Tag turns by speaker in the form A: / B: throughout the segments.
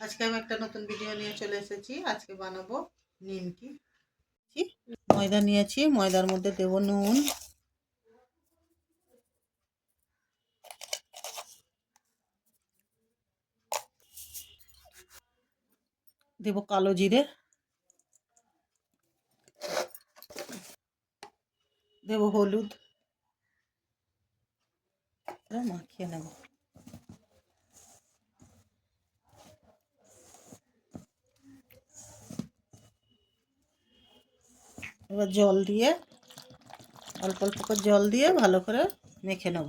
A: আজকে আমি একটা নতুন ভিডিও নিয়ে চলে এসেছি। আজকে বানাবো নিমকি। ময়দা নিয়েছি, ময়দার মধ্যে দেব নুন, দেব কালো জিরে, দেব হলুদ, মাখিয়ে নেব। এবার জল দিয়ে, অল্প অল্প করে জল দিয়ে ভালো করে মেখে নেব।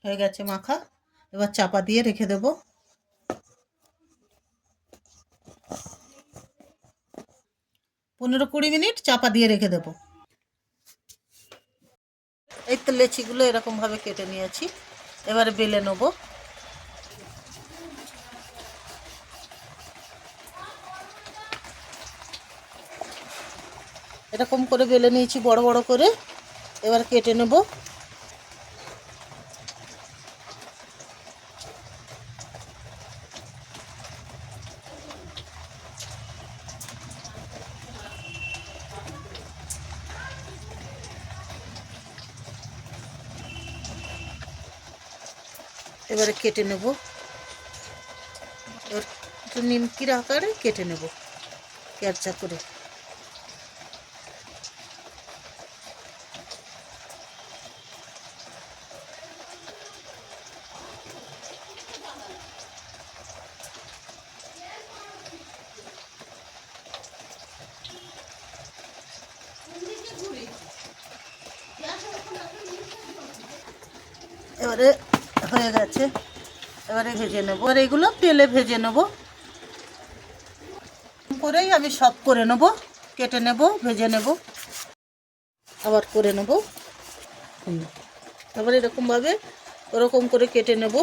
A: হয়ে গেছে মাখা। এবার চাপা দিয়ে রেখে দেব। পনেরো-20 মিনিট চাপা দিয়ে রেখে দেব। এই তো লেচিগুলো এরকম ভাবে কেটে নিয়েছি। এবারে বেলে নেব। এরকম করে বেলে নিয়েছি বড় বড় করে। এবার কেটে নেব। এবারে কেটে নেব। এবার একটু নিমকির আকারে কেটে নেব ক্যারচা করে। এবারে হয়ে গেছে। এবারে ভেজে নেব। এবার এগুলো তেলে ভেজে নেব। করেই আমি সব করে নেব। কেটে নেব, ভেজে নেব, আবার করে নেব। তারপরে এরকমভাবে ওরকম করে কেটে নেব।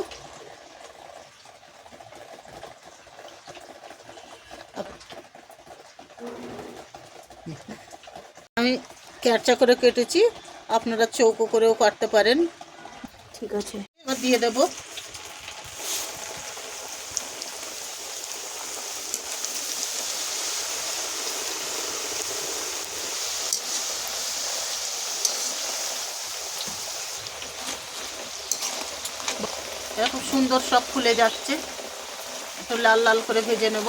A: আমি ক্যারচা করে কেটেছি, আপনারা চৌকো করেও কাটতে পারেন। ঠিক আছে, এবার দিয়ে দেব। খুব সুন্দর সব ফুলে যাচ্ছে। একটু লাল লাল করে ভেজে নেব।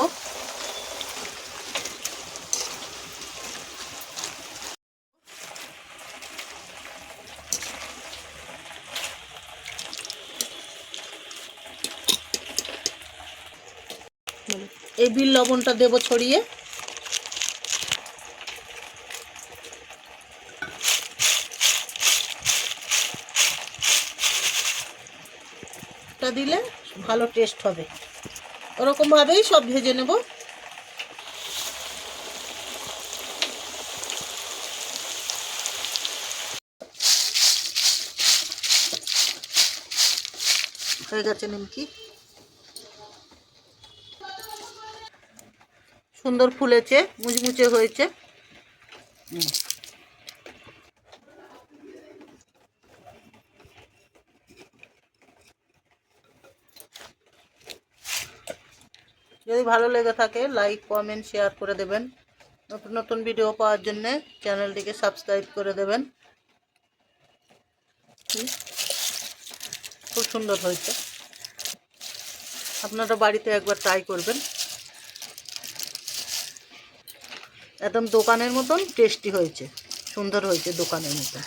A: এই বিট লবণটা দেব ছড়িয়ে। এটা দিলে ভালো টেস্ট হবে। ওরকম ভাবেই সব ভেজে নেব। হয়ে গেছে নিমকি। সুন্দর ফুলেছে, মুচমুচে হয়েছে। যদি ভালো লেগে থাকে লাইক, কমেন্ট, শেয়ার করে দেবেন। নতুন নতুন ভিডিও পাওয়ার জন্যে চ্যানেলটিকে সাবস্ক্রাইব করে দেবেন। খুব সুন্দর হয়েছে। আপনারা বাড়িতে একবার ট্রাই করবেন। একদম দোকানের মতন টেস্টি হয়েছে, সুন্দর হয়েছে দোকানের মতন।